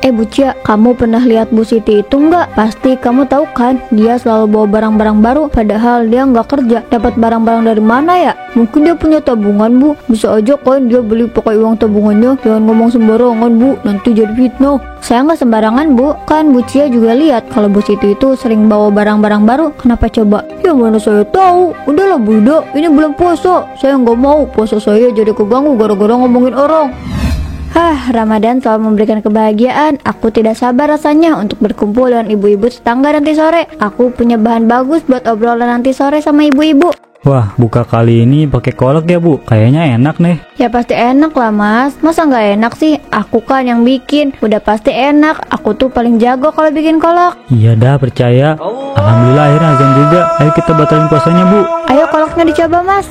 Bu Cia, kamu pernah lihat Bu Siti itu nggak? Pasti kamu tahu kan, dia selalu bawa barang-barang baru, padahal dia nggak kerja. Dapat barang-barang dari mana ya? Mungkin dia punya tabungan, Bu. Bisa aja kan dia beli pakai uang tabungannya. Jangan ngomong sembarangan, Bu, nanti jadi fitnah. Saya nggak sembarangan, Bu. Kan Bu Cia juga lihat kalau Bu Siti itu sering bawa barang-barang baru. Kenapa coba? Ya mana saya tahu. Udahlah Bu Ida, ini bulan puasa. Saya nggak mau puasa saya jadi keganggu gara-gara ngomongin orang. Ramadan selalu memberikan kebahagiaan. Aku tidak sabar rasanya untuk berkumpul dengan ibu-ibu tetangga nanti sore. Aku punya bahan bagus buat obrolan nanti sore sama ibu-ibu. Wah, buka kali ini pakai kolak ya Bu? Kayaknya enak nih. Ya pasti enak lah Mas. Masa nggak enak sih? Aku kan yang bikin. Udah pasti enak. Aku tuh paling jago kalau bikin kolak. Iya dah, percaya. Alhamdulillah akhirnya azan juga. Ayo kita batalin puasanya Bu. Ayo kolaknya dicoba Mas.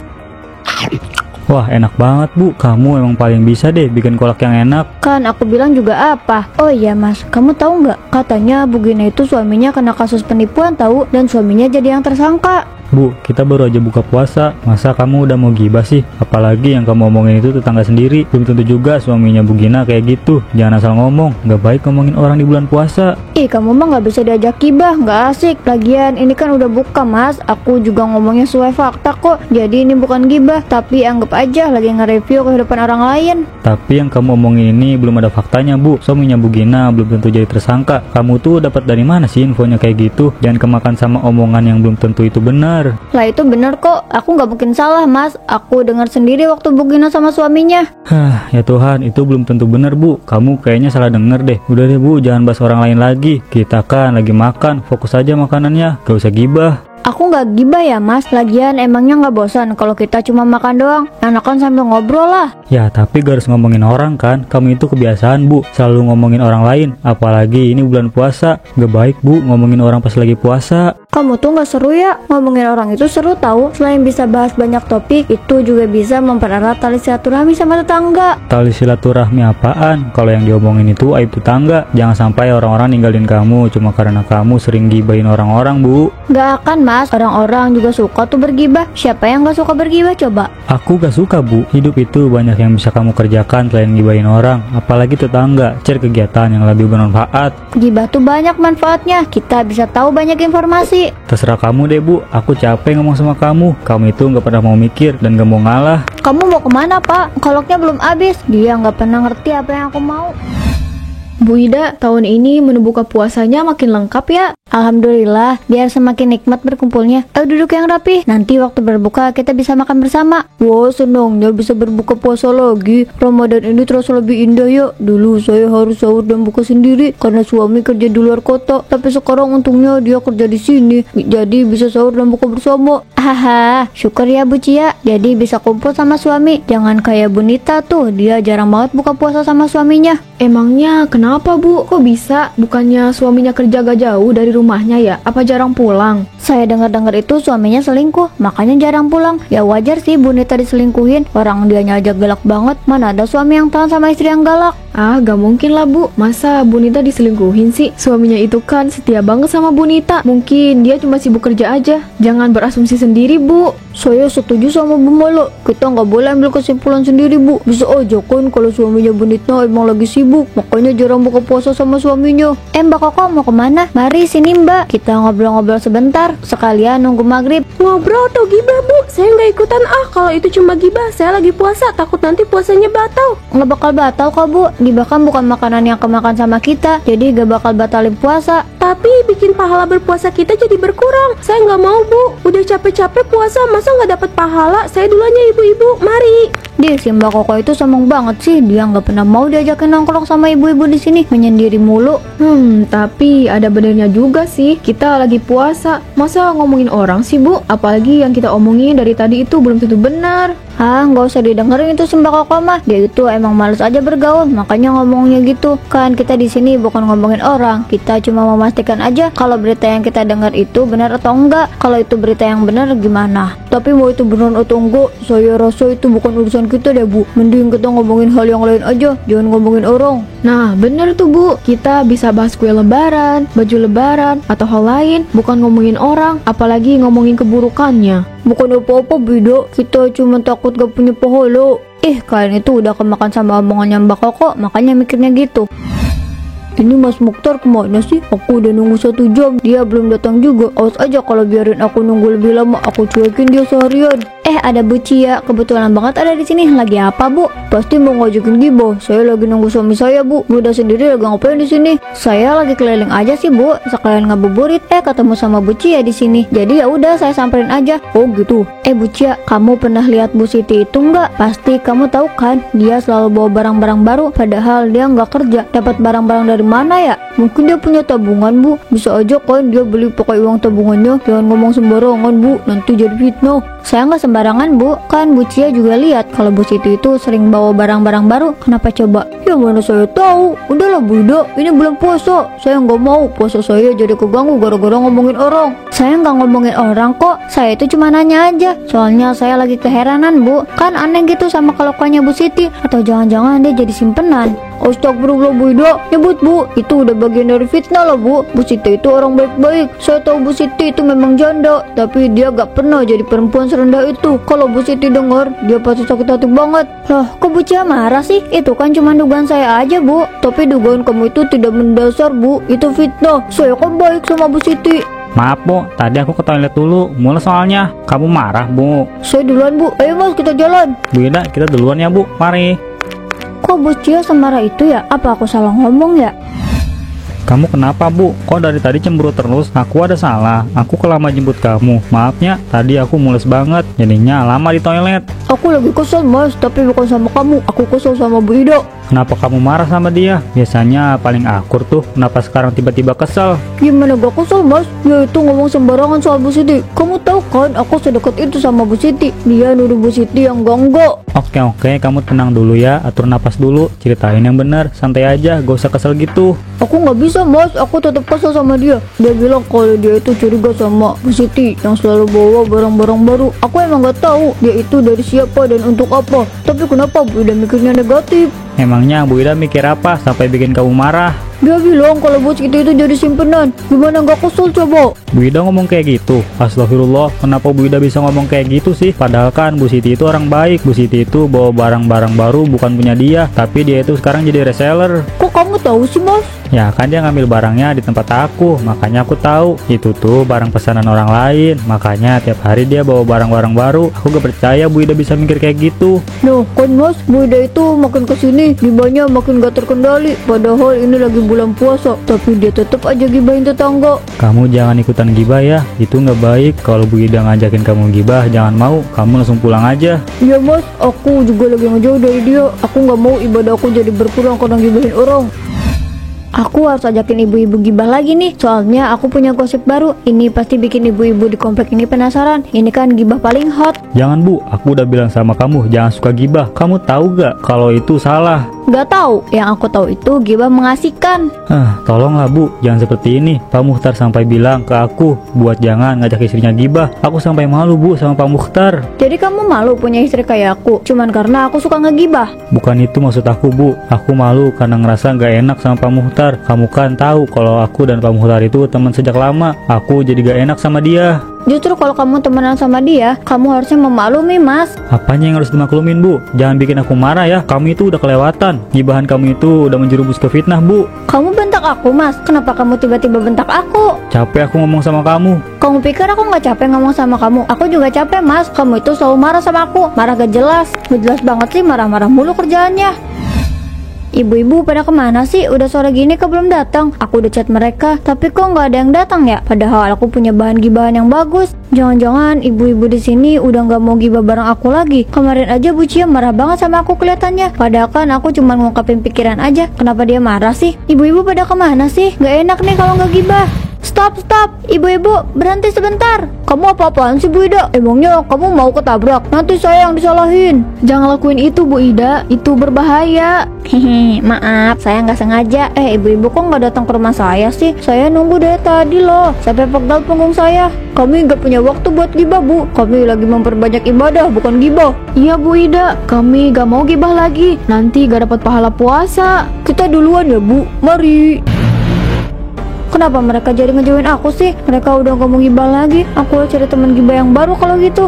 Wah, enak banget Bu. Kamu emang paling bisa deh bikin kolak yang enak. Kan aku bilang juga apa? Oh iya Mas, kamu tahu nggak? Katanya Bu Gina itu suaminya kena kasus penipuan tahu, dan suaminya jadi yang tersangka. Bu, kita baru aja buka puasa. Masa kamu udah mau gibah sih? Apalagi yang kamu omongin itu tetangga sendiri. Belum tentu juga suaminya Bu Gina kayak gitu. Jangan asal ngomong. Gak baik ngomongin orang di bulan puasa. Kamu mah nggak bisa diajak gibah, nggak asik. Lagian ini kan udah buka Mas. Aku juga ngomongnya sesuai fakta kok. Jadi ini bukan gibah, tapi anggap aja lagi nge-review kehidupan orang lain. Tapi yang kamu omongin ini belum ada faktanya Bu. Suaminya Bu Gina belum tentu jadi tersangka. Kamu tuh dapat dari mana sih infonya kayak gitu? Jangan kemakan sama omongan yang belum tentu itu benar. Lah itu bener kok, aku nggak mungkin salah Mas. Aku dengar sendiri waktu Bu Gina sama suaminya. Ya Tuhan, itu belum tentu benar Bu. Kamu kayaknya salah denger deh. Udah deh Bu, jangan bahas orang lain lagi. Kita kan lagi makan, fokus aja makanannya. Gak usah gibah. Aku nggak gibah ya Mas. Lagian emangnya nggak bosan kalau kita cuma makan doang? Enakan sambil ngobrol lah. Ya tapi gak harus ngomongin orang kan. Kamu itu kebiasaan Bu, selalu ngomongin orang lain. Apalagi ini bulan puasa. Gak baik Bu ngomongin orang pas lagi puasa. Kamu tuh nggak seru ya? Ngomongin orang itu seru tahu. Selain bisa bahas banyak topik, itu juga bisa mempererat tali silaturahmi sama tetangga. Tali silaturahmi apaan? Kalau yang diomongin itu aib tetangga. Jangan sampai orang-orang ninggalin kamu cuma karena kamu sering gibahin orang-orang Bu. Gak akan Mas, orang-orang juga suka tuh bergibah. Siapa yang gak suka bergibah coba? Aku gak suka Bu. Hidup itu banyak yang bisa kamu kerjakan selain gibahin orang. Apalagi tetangga. Cari kegiatan yang lebih bermanfaat. Gibah tuh banyak manfaatnya. Kita bisa tahu banyak informasi. Terserah kamu deh Bu. Aku capek ngomong sama kamu. Kamu itu gak pernah mau mikir dan gak mau ngalah. Kamu mau kemana Pak? Koloknya belum habis. Dia gak pernah ngerti apa yang aku mau. Bu Ida, tahun ini menu buka puasanya makin lengkap ya? Alhamdulillah, biar semakin nikmat berkumpulnya. Ayo duduk yang rapi, nanti waktu berbuka kita bisa makan bersama. Wah, senangnya bisa berbuka puasa lagi. Ramadan ini terasa lebih indah ya. Dulu saya harus sahur dan buka sendiri karena suami kerja di luar kota. Tapi sekarang untungnya dia kerja di sini, jadi bisa sahur dan buka bersama. Haha, syukur ya Bu Cia. Jadi bisa kumpul sama suami. Jangan kayak Bu Nita tuh, dia jarang banget buka puasa sama suaminya. Emangnya kenapa Bu? Kok bisa? Bukannya suaminya kerja gak jauh dari rumahnya ya? Apa jarang pulang? Saya dengar-dengar itu suaminya selingkuh, makanya jarang pulang. Ya wajar sih Bu Nita diselingkuhin. Orang dianya aja galak banget. Mana ada suami yang tahan sama istri yang galak? Ah, gak mungkin lah Bu. Masa Bu Nita diselingkuhin sih? Suaminya itu kan setia banget sama Bu Nita. Mungkin dia cuma sibuk kerja aja. Jangan berasumsi sendiri Bu. Saya setuju sama Bu Mala. Kita nggak boleh ambil kesimpulan sendiri Bu. Bisa aja kan kalau suaminya Bu Nita emang lagi sibuk, makanya jarang buka puasa sama suaminya. Mbak Koko mau kemana? Mari sini Mbak, kita ngobrol-ngobrol sebentar. Sekalian nunggu maghrib. Ngobrol atau gibah Bu? Saya nggak ikutan kalau itu cuma gibah. Saya lagi puasa, takut nanti puasanya batal. Nggak bakal batal kok Bu. Gibah kan bukan makanan yang kemakan sama kita, jadi gak bakal batalin puasa. Tapi bikin pahala berpuasa kita jadi berkurang. Saya nggak mau Bu. Udah capek-capek puasa, masa nggak dapat pahala? Saya dulunya ibu-ibu, mari. Si Mbak Koko itu sombong banget sih. Dia nggak pernah mau diajakin nongkrong sama ibu-ibu di sini, menyendiri mulu. Tapi ada benernya juga sih. Kita lagi puasa, masa ngomongin orang sih Bu? Apalagi yang kita omongin dari tadi itu belum tentu benar. Nggak usah didengerin itu si Mbak Koko mah. Dia itu emang males aja bergaul, makanya ngomongnya gitu. Kan kita di sini bukan ngomongin orang, kita cuma memastikan aja kalau berita yang kita dengar itu benar atau enggak. Kalau itu berita yang benar gimana? Tapi mau itu benar atau enggak, saya rasa itu bukan urusan kita deh Bu. Mending kita ngomongin hal yang lain aja, jangan ngomongin orang. Nah bener tuh Bu, kita bisa bahas kue lebaran, baju lebaran, atau hal lain. Bukan ngomongin orang, apalagi ngomongin keburukannya. Bukan apa-apa beda, kita cuma takut gak punya pahala. Kalian itu udah kemakan sama omongannya Mbak Koko, makanya mikirnya gitu. Ini Mas Mukhtar kemana sih? Aku udah nunggu 1 jam, dia belum datang juga. Awas aja kalau biarin aku nunggu lebih lama, aku cuekin dia seharian. Ada Bu Cia, kebetulan banget ada di sini. Lagi apa, Bu? Pasti mau ngajakin gibah. Saya lagi nunggu suami saya, Bu. Bu udah sendiri lagi ngapain di sini? Saya lagi keliling aja sih, Bu. Sekalian ngabuburit. Ketemu sama Bu Cia di sini. Jadi ya udah saya samperin aja. Oh gitu. Bu Cia, kamu pernah lihat Bu Siti itu nggak? Pasti kamu tahu kan, dia selalu bawa barang-barang baru. Padahal dia nggak kerja. Dapat barang-barang dari mana ya? Mungkin dia punya tabungan, Bu. Bisa aja kan dia beli pakai uang tabungannya. Jangan ngomong sembarangan, Bu. Nanti jadi fitnah. Saya nggak sembarangan, Bu. Kan Bu Cia juga lihat kalau Bu Siti itu sering bawa barang-barang baru. Kenapa coba? Ya mana saya tahu. Udahlah Bu Ida, ini bulan puasa. Saya nggak mau puasa saya jadi keganggu gara-gara ngomongin orang. Saya nggak ngomongin orang kok. Saya itu cuma nanya aja. Soalnya saya lagi keheranan, Bu. Kan aneh gitu sama kelakuannya Bu Siti. Atau jangan-jangan dia jadi simpenan. Astagfirullah Bu Ida, nyebut Bu. Itu udah bagian dari fitnah lah, Bu. Bu Siti itu orang baik-baik. Saya tahu Bu Siti itu memang janda, tapi dia gak pernah jadi perempuan serendah itu. Kalau Bu Siti dengar, dia pasti sakit hati banget. Loh, kok Bu Cia marah sih? Itu kan cuma dugaan saya aja, Bu. Tapi dugaan kamu itu tidak mendasar, Bu. Itu fitnah. Saya kan baik sama Bu Siti. Maaf Bu, tadi aku ke toilet dulu, mules soalnya. Kamu marah Bu? Saya duluan, Bu. Ayo Mas, kita jalan. Bu Ida, kita duluan ya Bu, mari. Kok Bu Cia semarah itu ya? Apa aku salah ngomong ya? Kamu kenapa Bu? Kok dari tadi cemburu terus? Aku ada salah, aku kelama jemput kamu. Maafnya, tadi aku mules banget, jadinya lama di toilet. Aku lagi kesel Mas, tapi bukan sama kamu. Aku kesel sama Bu Ida. Kenapa kamu marah sama dia? Biasanya paling akur tuh, kenapa sekarang tiba-tiba kesel? Gimana gak kesel Mas? Dia itu ngomong sembarangan soal Bu Siti. Kamu tahu kan aku sedekat itu sama Bu Siti. Dia nuduh Bu Siti yang enggak. Oke, kamu tenang dulu ya, atur napas dulu, ceritain yang benar, santai aja, gak usah kesel gitu. Aku nggak bisa Mas, aku tetap kesel sama dia. Dia bilang kalau dia itu curiga sama Bu Siti yang selalu bawa barang-barang baru. Aku emang nggak tahu dia itu dari siapa dan untuk apa. Tapi kenapa Bu Ida mikirnya negatif? Emangnya Bu Ida mikir apa sampai bikin kamu marah? Dia bilang kalau Bu Siti itu jadi simpenan. Gimana nggak kesel coba? Bu Ida ngomong kayak gitu? Astagfirullah, kenapa Bu Ida bisa ngomong kayak gitu sih? Padahal kan Bu Siti itu orang baik. Bu Siti itu bawa barang-barang baru bukan punya dia, tapi dia itu sekarang jadi reseller. Kok kamu tahu sih Mas? Ya kan dia ngambil barangnya di tempat aku, makanya aku tahu itu tuh barang pesanan orang lain. Makanya tiap hari dia bawa barang-barang baru. Aku gak percaya Bu Ida bisa mikir kayak gitu. Nah kan Mas, Bu Ida itu makin kesini gibahnya makin gak terkendali. Padahal ini lagi bulan puasa, tapi dia tetap aja gibahin tetangga. Kamu jangan ikutan gibah ya, itu nggak baik. Kalau Bu Ida ngajakin kamu gibah, jangan mau, kamu langsung pulang aja. Iya Mas, aku juga lagi ngejauh dari dia. Aku nggak mau ibadah aku jadi berkurang karena gibahin orang. Aku harus ajakin ibu-ibu gibah lagi nih. Soalnya aku punya gosip baru. Ini pasti bikin ibu-ibu di komplek ini penasaran. Ini kan gibah paling hot. Jangan Bu, aku udah bilang sama kamu jangan suka gibah. Kamu tahu gak kalau itu salah? Gak tahu. Yang aku tahu itu gibah mengasihkan. Tolonglah Bu, jangan seperti ini. Pak Mukhtar sampai bilang ke aku buat jangan ngajak istrinya gibah. Aku sampai malu Bu sama Pak Mukhtar. Jadi kamu malu punya istri kayak aku cuman karena aku suka ngegibah? Bukan itu maksud aku Bu. Aku malu karena ngerasa gak enak sama Pak Mukhtar. Kamu kan tahu kalau aku dan Pak Mukhtar itu teman sejak lama. Aku jadi gak enak sama dia. Justru kalau kamu temenan sama dia, kamu harusnya memaklumi Mas. Apanya yang harus dimaklumin Bu? Jangan bikin aku marah ya. Kamu itu udah kelewatan. Gibahan kamu itu udah menjerumus ke fitnah Bu. Kamu bentak aku Mas. Kenapa kamu tiba-tiba bentak aku? Capek aku ngomong sama kamu. Kamu pikir aku gak capek ngomong sama kamu? Aku juga capek Mas. Kamu itu selalu marah sama aku. Marah gak jelas. Gak jelas banget sih, marah-marah mulu kerjaannya. Ibu-ibu pada kemana sih? Udah sore gini kok belum datang? Aku udah chat mereka, tapi kok nggak ada yang datang ya? Padahal aku punya bahan gibahan yang bagus. Jangan-jangan ibu-ibu di sini udah nggak mau gibah bareng aku lagi. Kemarin aja Bu Cia marah banget sama aku kelihatannya. Padahal kan aku cuma ngungkapin pikiran aja. Kenapa dia marah sih? Ibu-ibu pada kemana sih? Nggak enak nih kalau nggak gibah. Stop, ibu-ibu berhenti sebentar. Kamu apa-apaan sih Bu Ida? Emangnya kamu mau ketabrak? Nanti saya yang disalahin. Jangan lakuin itu Bu Ida, itu berbahaya. Hehe, maaf, saya nggak sengaja. Ibu-ibu kok nggak datang ke rumah saya sih? Saya nunggu dari tadi loh, sampai pegal punggung saya. Kami nggak punya waktu buat gibah Bu. Kami lagi memperbanyak ibadah, bukan gibah. Iya Bu Ida, kami gak mau gibah lagi. Nanti gak dapat pahala puasa. Kita duluan ya Bu, mari. Kenapa mereka jadi ngejauhin aku sih? Mereka udah ngomong gibah lagi. Aku harus cari teman gibah yang baru kalau gitu.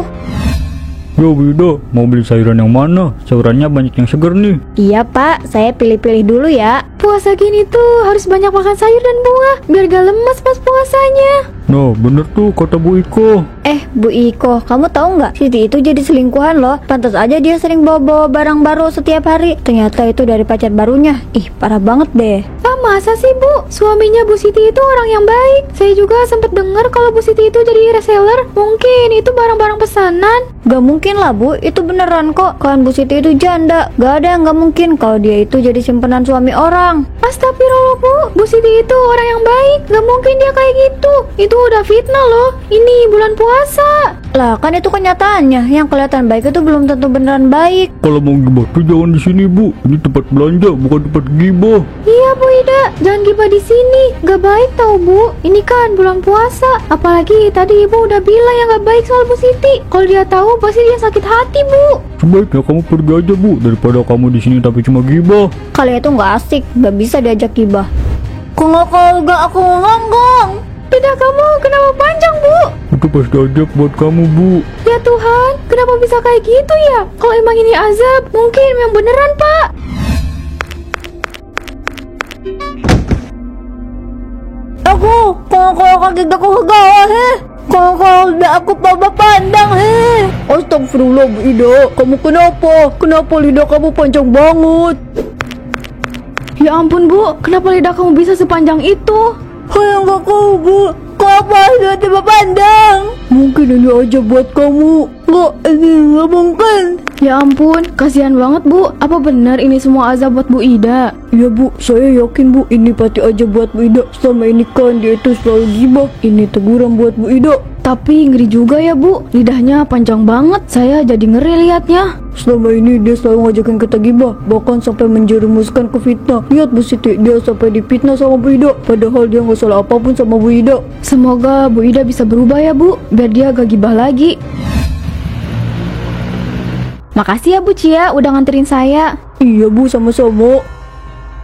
Bro Bu Ida, mau beli sayuran yang mana? Sayurannya banyak yang seger nih. Iya Pak, saya pilih-pilih dulu ya. puasa gini tuh harus banyak makan sayur dan buah biar gak lemes pas puasanya. Nah, bener tuh kata Bu Iko. Bu Iko, kamu tahu nggak? Siti itu jadi selingkuhan loh. Pantas aja dia sering bawa barang baru setiap hari. Ternyata itu dari pacar barunya. Ih, parah banget deh. Masa sih Bu? Suaminya Bu Siti itu orang yang baik. Saya juga sempat dengar kalau Bu Siti itu jadi reseller. Mungkin itu barang-barang pesanan. Gak mungkin lah Bu, itu beneran kok. Kan Bu Siti itu janda. Gak ada yang gak mungkin kalau dia itu jadi simpenan suami orang. Astagfirullah Bu, Bu Siti itu orang yang baik. Gak mungkin dia kayak gitu. Itu udah fitnah loh. Ini bulan puasa. Lah kan itu kenyataannya. Yang kelihatan baik itu belum tentu beneran baik. Kalau mau gibah tuh jangan di sini Bu. Ini tempat belanja, bukan tempat gibah. Iya Bu Ida, jangan gibah di sini. Gak baik tau Bu. Ini kan bulan puasa. Apalagi tadi Ibu udah bilang yang gak baik soal Bu Siti. Kalau dia tahu pasti dia sakit hati Bu. Sebaiknya kamu pergi aja Bu, daripada kamu di sini tapi cuma gibah. Kalian itu nggak asik, nggak bisa diajak gibah. Kalau gak aku ngomong. Lidah kamu kenapa panjang Bu? Itu pasti ajab buat kamu Bu. Ya Tuhan, kenapa bisa kayak gitu ya? Kalau emang ini azab, mungkin memang beneran Pak. Kalau kaki aku kegawah Kalau udah aku papa pandang Astagfirullah Bu Ida, kamu kenapa? Kenapa lidah kamu panjang banget? Ya ampun Bu, kenapa lidah kamu bisa sepanjang itu? Enggak tahu Bu, kenapa tiba-tiba pandang? Mungkin ini aja buat kamu. Nggak mungkin. Ya ampun, kasihan banget Bu. Apa benar ini semua azab buat Bu Ida? Ya Bu, saya yakin Bu, ini pasti aja buat Bu Ida. Selama ini kan dia itu selalu gibah. Ini teguran buat Bu Ida. Tapi ngeri juga ya Bu, lidahnya panjang banget. Saya jadi ngeri liatnya. Selama ini dia selalu ngajakin kita gibah, bahkan sampai menjerumuskan ke fitnah. Lihat Bu Siti, dia sampai difitnah sama Bu Ida, padahal dia nggak salah apapun sama Bu Ida. Semoga Bu Ida bisa berubah ya Bu, biar dia gak gibah lagi. Makasih ya Bu Cia udah nganterin saya. Iya Bu, sama-sama.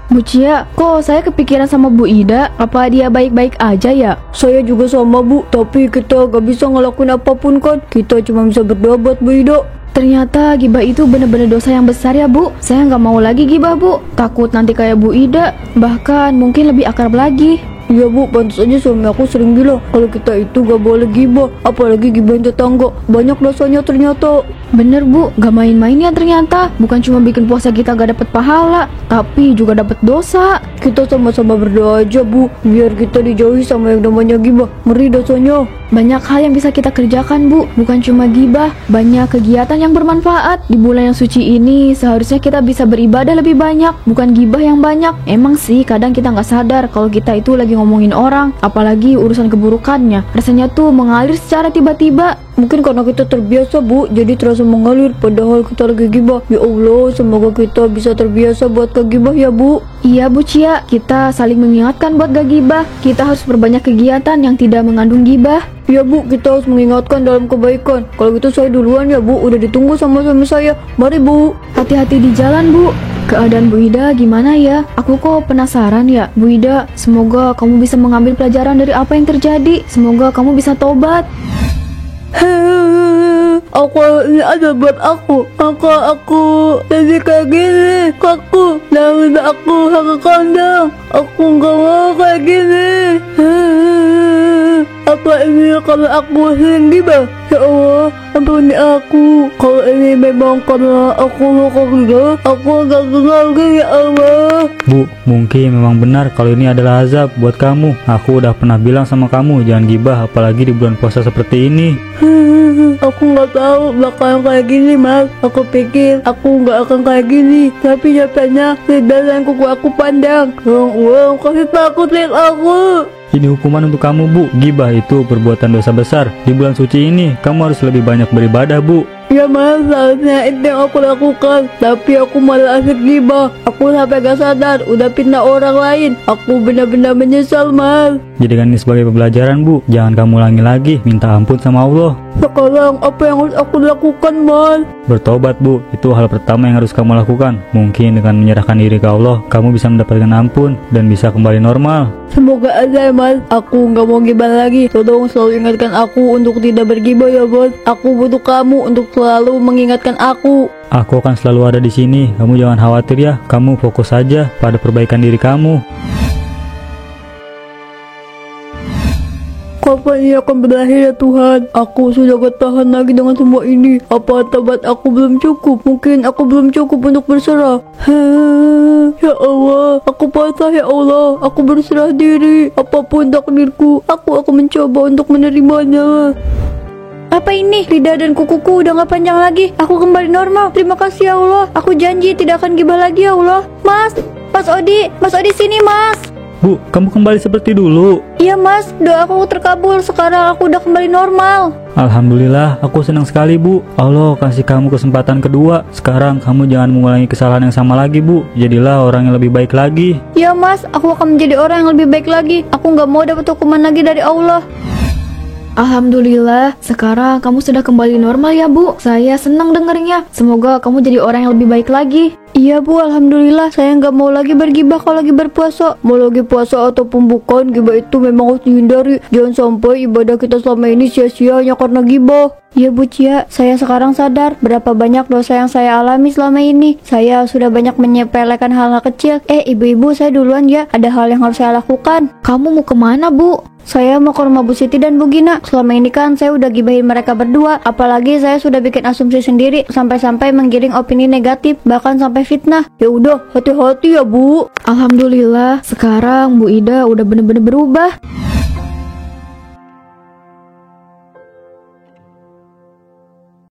Bu Cia, kok saya kepikiran sama Bu Ida? Apa dia baik-baik aja ya? Saya juga sama Bu, tapi kita gak bisa ngelakuin apapun kan. Kita cuma bisa berdoa buat Bu Ida. Ternyata gibah itu benar-benar dosa yang besar ya Bu. Saya nggak mau lagi gibah Bu. Takut nanti kayak Bu Ida. Bahkan mungkin lebih akrab lagi. Iya Bu, pantas aja suami aku sering bilang kalau kita itu gak boleh gibah, apalagi gibahin tetangga. Banyak dosanya ternyata. Bener Bu, gak main-main ya ternyata. Bukan cuma bikin puasa kita gak dapet pahala, tapi juga dapet dosa. Kita sama-sama berdoa aja Bu, biar kita dijauhi sama yang namanya gibah. Ngeri dosanya. Banyak hal yang bisa kita kerjakan Bu, bukan cuma gibah. Banyak kegiatan yang bermanfaat. Di bulan yang suci ini seharusnya kita bisa beribadah lebih banyak, bukan gibah yang banyak. Emang sih kadang kita gak sadar kalau kita itu lagi ngomongin orang, apalagi urusan keburukannya. Rasanya tuh mengalir secara tiba-tiba. Mungkin karena kita terbiasa Bu, jadi terasa mengalir padahal kita lagi gibah. Ya Allah, semoga kita bisa terbiasa buat gak gibah ya Bu. Iya Bu Cia, kita saling mengingatkan buat gak gibah. Kita harus perbanyak kegiatan yang tidak mengandung gibah. Ya Bu, kita harus mengingatkan dalam kebaikan. Kalau gitu saya duluan ya Bu, udah ditunggu sama suami saya. Mari Bu. Hati-hati di jalan Bu. Keadaan Bu Ida gimana ya? Aku kok penasaran ya. Bu Ida, semoga kamu bisa mengambil pelajaran dari apa yang terjadi. Semoga kamu bisa tobat. Aku ini ada buat aku jadi kayak gini. Aku dan aku harus kandang. Aku gak mau kayak gini. Apa ini kalau aku sering gibah? Ya Allah, ampuni aku. Kalau ini memang karena aku gak lagi ya Allah. Bu, mungkin memang benar kalau ini adalah azab buat kamu. Aku udah pernah bilang sama kamu jangan gibah, apalagi di bulan puasa seperti ini. Aku nggak tahu bakalan kayak gini Mas. Aku pikir aku nggak akan kayak gini, tapi nyatanya lidah dan kuku aku pandang. Wow, kasih takut lihat aku. Ini hukuman untuk kamu Bu. Gibah itu perbuatan dosa besar. Di bulan suci ini kamu harus lebih banyak beribadah Bu. Ya Mas, seharusnya itu yang aku lakukan, tapi aku malah asik gibah. Aku sampai gak sadar udah fitnah orang lain. Aku benar-benar menyesal Mas. Jadikan ini sebagai pembelajaran Bu. Jangan kamu ulangi lagi. Minta ampun sama Allah. Sekarang apa yang harus aku lakukan, Mas? Bertobat, Bu. Itu hal pertama yang harus kamu lakukan. Mungkin dengan menyerahkan diri ke Allah, kamu bisa mendapatkan ampun dan bisa kembali normal. Semoga aja, Mas. Aku nggak mau gibah lagi. Tolong selalu ingatkan aku untuk tidak bergibah ya, Bos. Aku butuh kamu untuk selalu mengingatkan aku. Aku akan selalu ada di sini. Kamu jangan khawatir ya. Kamu fokus saja pada perbaikan diri kamu. Kapan ia akan berakhir ya Tuhan? Aku sudah gak tahan lagi dengan semua ini. Apa tobat aku belum cukup? Mungkin aku belum cukup untuk berserah. Ya Allah, aku pasrah ya Allah. Aku berserah diri. Apapun takdirku, aku akan mencoba untuk menerimanya. Apa ini? Lidah dan kukuku udah gak panjang lagi. Aku kembali normal. Terima kasih ya Allah. Aku janji tidak akan gibah lagi ya Allah. Mas Odi sini, Mas. Bu, kamu kembali seperti dulu. Iya, Mas, doa aku terkabul. Sekarang aku udah kembali normal. Alhamdulillah, aku senang sekali, Bu. Allah kasih kamu kesempatan kedua. Sekarang kamu jangan mengulangi kesalahan yang sama lagi, Bu. Jadilah orang yang lebih baik lagi. Iya, Mas, aku akan menjadi orang yang lebih baik lagi. Aku gak mau dapat hukuman lagi dari Allah. Alhamdulillah, sekarang kamu sudah kembali normal ya, Bu. Saya senang dengarnya. Semoga kamu jadi orang yang lebih baik lagi. Iya, Bu, alhamdulillah. Saya nggak mau lagi bergibah kalau lagi berpuasa. Mau lagi puasa ataupun bukan, gibah itu memang harus dihindari. Jangan sampai ibadah kita selama ini sia-sia hanya karena gibah. Iya, Bu Cia, saya sekarang sadar berapa banyak dosa yang saya alami selama ini. Saya sudah banyak menyepelekan hal-hal kecil. Ibu-ibu, saya duluan ya. Ada hal yang harus saya lakukan. Kamu mau kemana, Bu? Saya mau ke rumah Bu Siti dan Bu Gina. Selama ini kan saya udah gibahin mereka berdua. Apalagi saya sudah bikin asumsi sendiri sampai-sampai menggiring opini negatif, bahkan sampai fitnah. Ya udah, hati-hati ya, Bu. Alhamdulillah, sekarang Bu Ida udah bener-bener berubah.